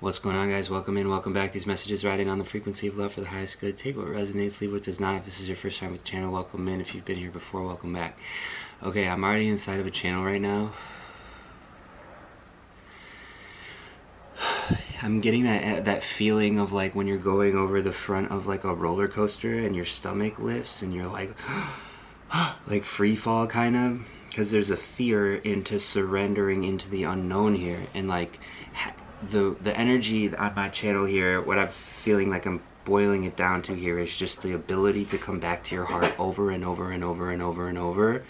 What's going on, guys? Welcome in, welcome back. These messages riding on the frequency of love for the highest good. Take what resonates, leave what does not. If this is your first time with the channel, welcome in. If you've been here before, welcome back. Okay, I'm already inside of a channel right now. I'm getting that feeling of like when you're going over the front of like a roller coaster and your stomach lifts and you're like like free fall kind of, because there's a fear into surrendering into the unknown here. And like the energy on my channel here, what I'm feeling like I'm boiling it down to here is just the ability to come back to your heart over and over and over and over and over.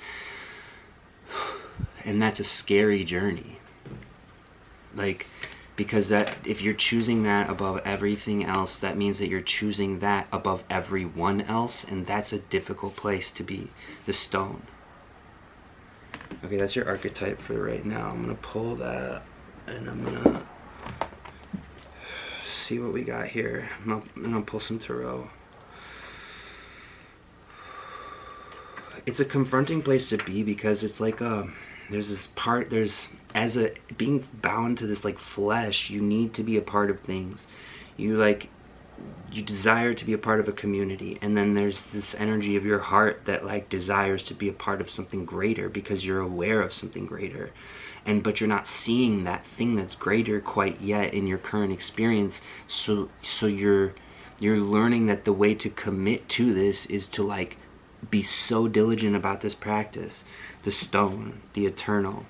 And that's a scary journey, like, because that if you're choosing that above everything else, that means that you're choosing that above everyone else, and that's a difficult place to be. The stone. Okay, that's your archetype for right now. I'm gonna pull that and I'm gonna see what we got here. I'm gonna pull some tarot. It's a confronting place to be because it's like there's this part, as a being bound to this like flesh, you need to be a part of things. You desire to be a part of a community, and then there's this energy of your heart that like desires to be a part of something greater because you're aware of something greater. But you're not seeing that thing that's greater quite yet in your current experience. So you're learning that the way to commit to this is to like be so diligent about this practice. The stone, the eternal.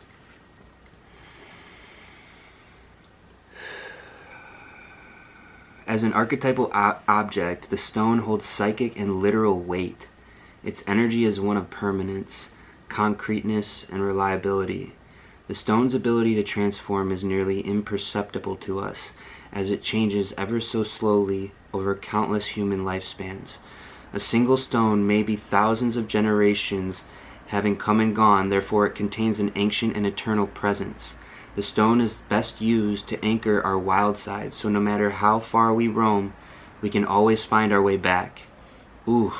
As an archetypal object, the stone holds psychic and literal weight. Its energy is one of permanence, concreteness, and reliability. The stone's ability to transform is nearly imperceptible to us, as it changes ever so slowly over countless human lifespans. A single stone may be thousands of generations having come and gone, therefore it contains an ancient and eternal presence. The stone is best used to anchor our wild side, so no matter how far we roam, we can always find our way back. Ooh,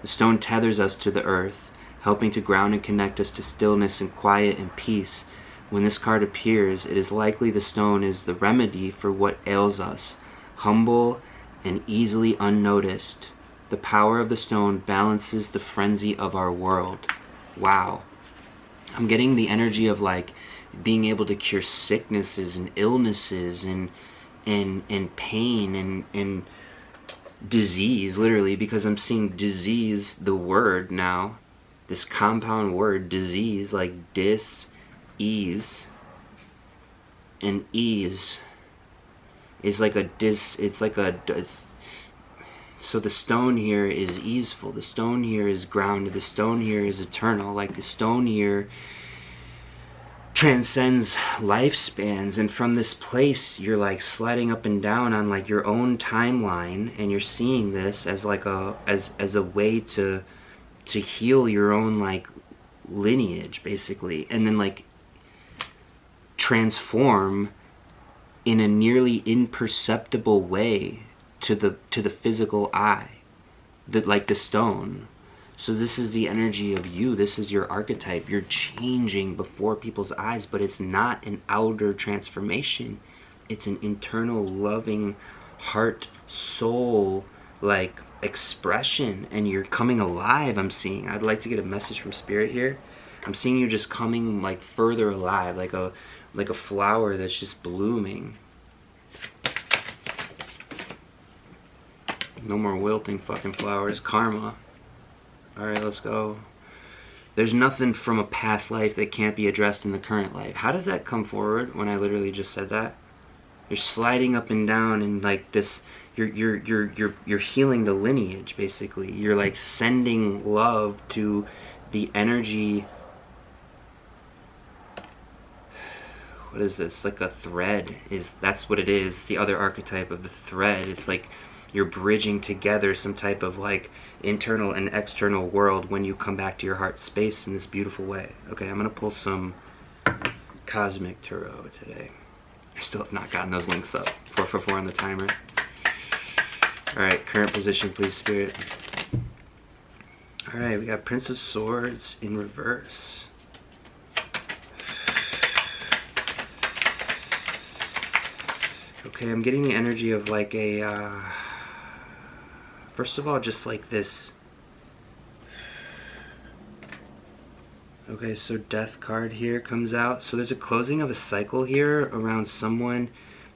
the stone tethers us to the earth, helping to ground and connect us to stillness and quiet and peace. When this card appears, it is likely the stone is the remedy for what ails us, humble and easily unnoticed. The power of the stone balances the frenzy of our world. Wow. I'm getting the energy of like being able to cure sicknesses and illnesses and pain and disease, literally, because I'm seeing disease, the word now, this compound word, disease, like dis-ease, and ease is like a so the stone here is easeful, the stone here is grounded, the stone here is eternal, like the stone here transcends lifespans. And from this place you're like sliding up and down on like your own timeline, and you're seeing this as like as a way to heal your own like lineage, basically, and then like transform in a nearly imperceptible way to the physical eye, like the stone. So this is the energy of you. This is your archetype. You're changing before people's eyes, but it's not an outer transformation. It's an internal, loving, heart, soul, like expression, and you're coming alive. I'm seeing. I'd like to get a message from Spirit here. I'm seeing you just coming like further alive, like a flower that's just blooming. No more wilting fucking flowers. Karma. Alright, let's go. There's nothing from a past life that can't be addressed in the current life. How does that come forward when I literally just said that? You're sliding up and down and like this, you're healing the lineage, basically. You're like sending love to the energy. What is this? Like a thread. That's what it is. The other archetype of the thread. It's like you're bridging together some type of like internal and external world when you come back to your heart space in this beautiful way. Okay, I'm gonna pull some cosmic tarot today. I still have not gotten those links up. 4 for 4 on the timer. Alright, current position, please, Spirit. Alright, we got Prince of Swords in reverse. Okay, I'm getting the energy of like a, first of all, just like this. Okay, so death card here comes out. So there's a closing of a cycle here around someone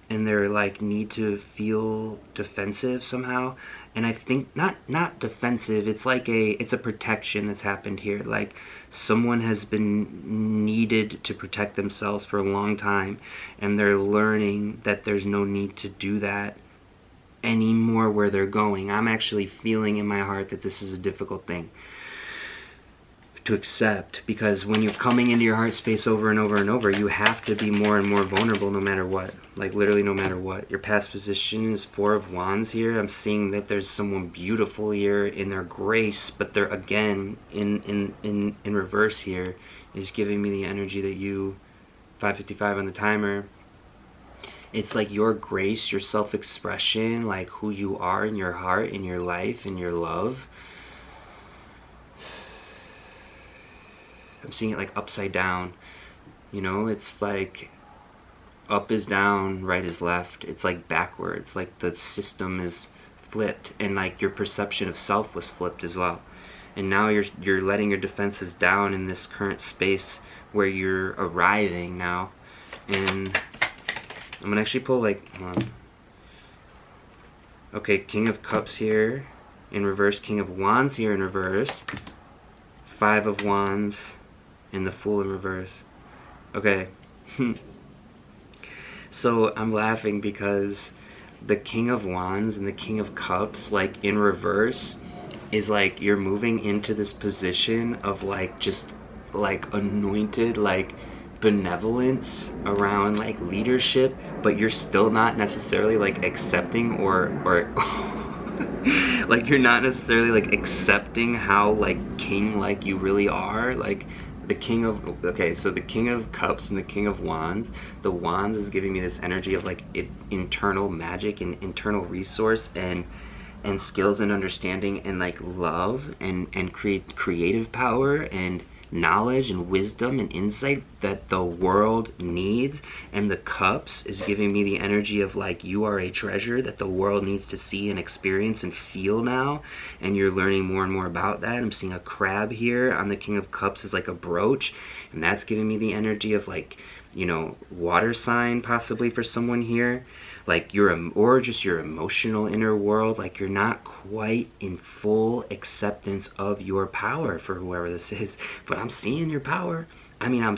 and their like need to feel defensive somehow. And I think not defensive, it's like it's a protection that's happened here. Like someone has been needed to protect themselves for a long time, and they're learning that there's no need to do that anymore where they're going. I'm actually feeling in my heart that this is a difficult thing to accept, because when you're coming into your heart space over and over and over, you have to be more and more vulnerable no matter what. Like literally no matter what. Your past position is 4 of Wands here. I'm seeing that there's someone beautiful here in their grace, but they're again in reverse here is giving me the energy that you, 5:55 on the timer, it's like your grace, your self-expression, like who you are in your heart, in your life, in your love. I'm seeing it like upside down, you know, it's like up is down, right is left. It's like backwards, like the system is flipped, and like your perception of self was flipped as well. And now you're letting your defenses down in this current space where you're arriving now. And I'm gonna actually pull like, hold on. Okay, King of Cups here in reverse, King of Wands here in reverse, 5 of Wands, and the Fool in reverse. Okay. So I'm laughing because the King of Wands and the King of Cups, like in reverse, is like you're moving into this position of like just like anointed, like benevolence around like leadership, but you're still not necessarily like accepting or like you're not necessarily like accepting how like king like you really are. Like the King of, okay, so the King of Cups and the King of Wands, the Wands is giving me this energy of like internal magic and internal resource and skills and understanding and like love and creative power and knowledge and wisdom and insight that the world needs. And the Cups is giving me the energy of like you are a treasure that the world needs to see and experience and feel now, and you're learning more and more about that. I'm seeing a crab here on the King of Cups is like a brooch, and that's giving me the energy of like, you know, water sign possibly for someone here, like or just your emotional inner world, like you're not quite in full acceptance of your power for whoever this is. But I'm seeing your power. I mean,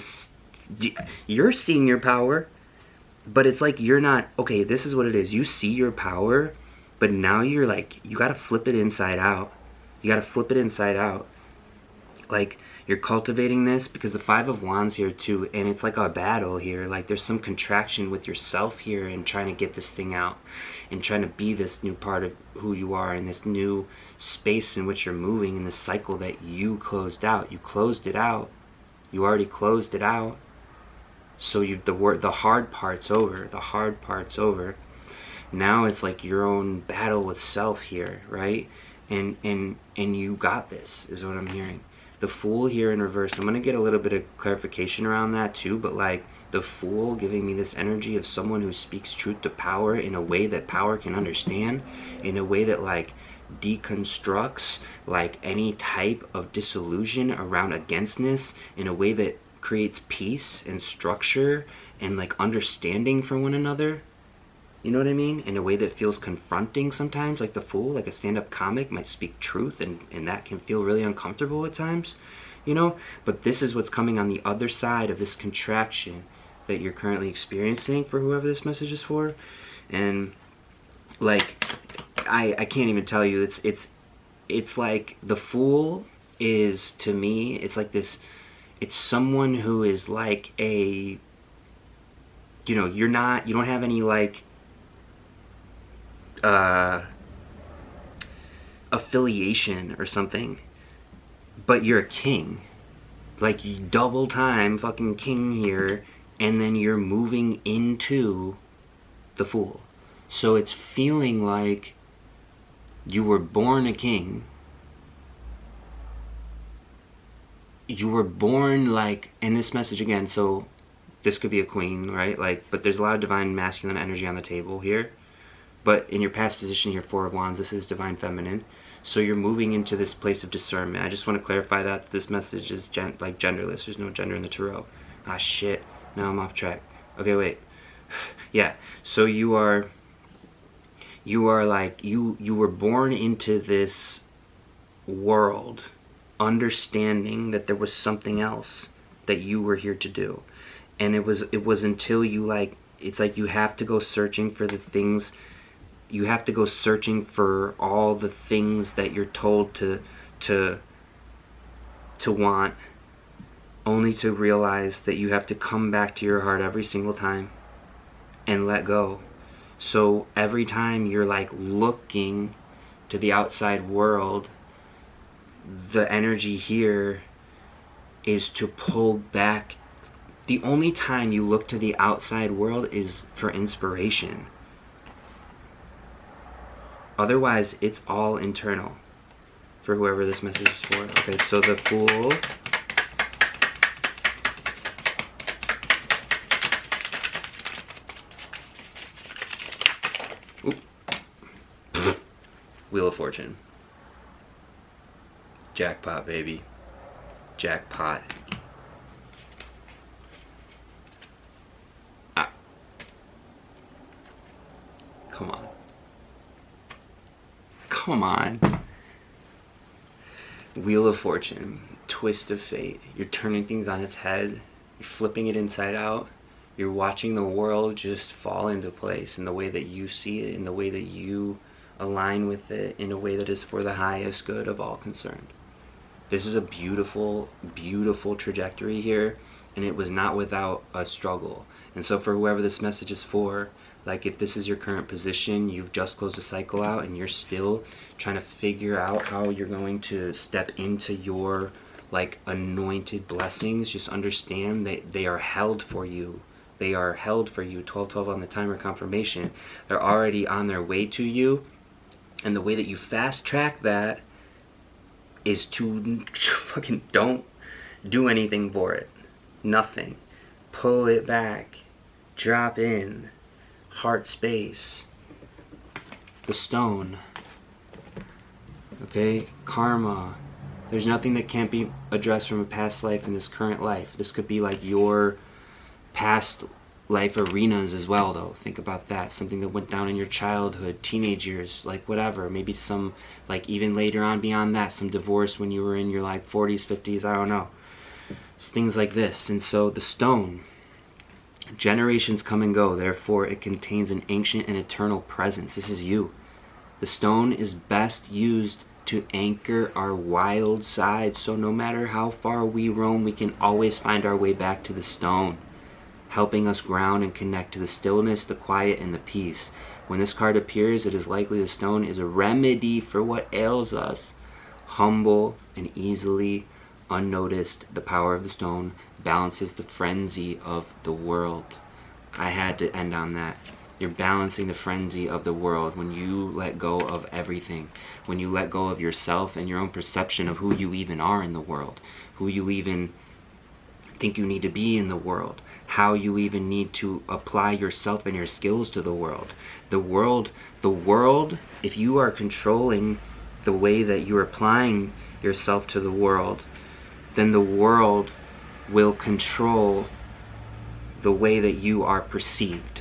you're seeing your power, but it's like you're not, okay, this is what it is. You see your power, but now you're like, you gotta flip it inside out. You gotta flip it inside out. Like, you're cultivating this because the 5 of Wands here too, and it's like a battle here. Like there's some contraction with yourself here and trying to get this thing out and trying to be this new part of who you are in this new space in which you're moving in this cycle that you closed out. You closed it out. You already closed it out. So the hard part's over. The hard part's over. Now it's like your own battle with self here, right? And you got this, is what I'm hearing. The Fool here in reverse, I'm going to get a little bit of clarification around that too, but like the Fool giving me this energy of someone who speaks truth to power in a way that power can understand, in a way that like deconstructs like any type of disillusion around againstness, in a way that creates peace and structure and like understanding for one another. You know what I mean? In a way that feels confronting sometimes, like the Fool, like a stand-up comic might speak truth, and that can feel really uncomfortable at times, you know? But this is what's coming on the other side of this contraction that you're currently experiencing for whoever this message is for. And like, I can't even tell you, it's like the Fool is, to me, it's like this, it's someone who is like a, you know, you don't have any like, affiliation or something, but you're a king, like you double time fucking king here, and then you're moving into the Fool. So it's feeling like you were born a king, you were born like, and this message again, so this could be a queen, right? Like, but there's a lot of divine masculine energy on the table here. But in your past position here, Four of Wands, this is divine feminine. So you're moving into this place of discernment. I just want to clarify that this message is like genderless. There's no gender in the tarot. Ah, shit. Now I'm off track. Okay, wait. Yeah. So you were born into this world, understanding that there was something else that you were here to do. And it was until you, like, it's like you have to go searching for the things, you have to go searching for all the things that you're told to want, only to realize that you have to come back to your heart every single time and let go. So every time you're like looking to the outside world, the energy here is to pull back. The only time you look to the outside world is for inspiration. Otherwise, it's all internal for whoever this message is for. Okay, so the Fool. Oop. Wheel of Fortune. Jackpot, baby. Jackpot. Ah. Come on. Come on. Wheel of Fortune. Twist of fate. You're turning things on its head. You're flipping it inside out. You're watching the world just fall into place in the way that you see it, in the way that you align with it, in a way that is for the highest good of all concerned. This is a beautiful, beautiful trajectory here, and it was not without a struggle. And so for whoever this message is for, like if this is your current position, you've just closed a cycle out and you're still trying to figure out how you're going to step into your like anointed blessings, just understand that they are held for you. They are held for you. 1212 on the timer confirmation. They're already on their way to you. And the way that you fast track that is to fucking don't do anything for it. Nothing. Pull it back. Drop in. Heart space. The stone. Okay? Karma. There's nothing that can't be addressed from a past life in this current life. This could be like your past life arenas as well, though. Think about that. Something that went down in your childhood, teenage years, like whatever. Maybe some, like even later on beyond that, some divorce when you were in your like 40s, 50s, I don't know. It's things like this. And so the stone, generations come and go, therefore it contains an ancient and eternal presence. This is you. The stone is best used to anchor our wild side, so no matter how far we roam, we can always find our way back to the stone, helping us ground and connect to the stillness, the quiet, and the peace. When this card appears, it is likely the stone is a remedy for what ails us. Humble and easily unnoticed, the power of the stone balances the frenzy of the world. I had to end on that. You're balancing the frenzy of the world when you let go of everything. When you let go of yourself and your own perception of who you even are in the world. Who you even think you need to be in the world. How you even need to apply yourself and your skills to the world. The world, if you are controlling the way that you're applying yourself to the world, then the world will control the way that you are perceived.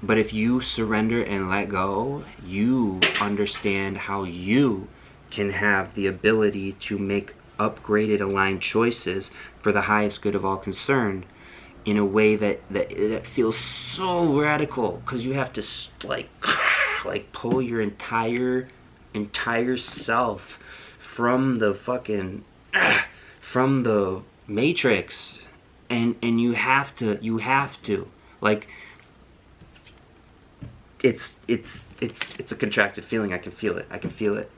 But if you surrender and let go, you understand how you can have the ability to make upgraded, aligned choices for the highest good of all concerned in a way that feels so radical, because you have to like pull your entire self from the fucking from the matrix, and you have to like it's a contracted feeling. I can feel it.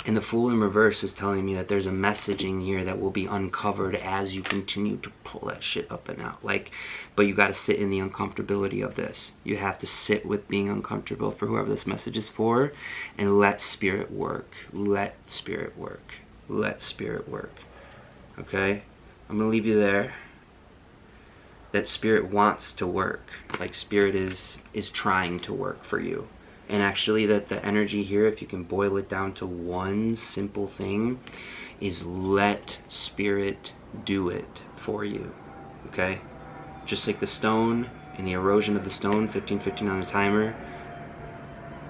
And the Fool in reverse is telling me that there's a messaging here that will be uncovered as you continue to pull that shit up and out. Like, but you got to sit in the uncomfortability of this. You have to sit with being uncomfortable for whoever this message is for, and let spirit work. Let spirit work. Let spirit work. Okay? I'm gonna leave you there. That spirit wants to work. Like spirit is trying to work for you. And actually that the energy here, if you can boil it down to one simple thing, is let spirit do it for you. Okay? Just like the stone and the erosion of the stone, 15:15 on the timer,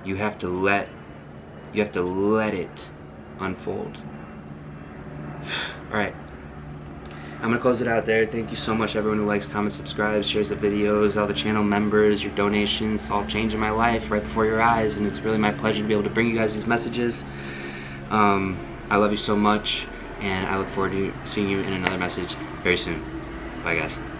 you have to let it unfold. Alright. I'm going to close it out there. Thank you so much everyone who likes, comments, subscribes, shares the videos, all the channel members, your donations, all changing my life right before your eyes, and it's really my pleasure to be able to bring you guys these messages. I love you so much, and I look forward to seeing you in another message very soon. Bye guys.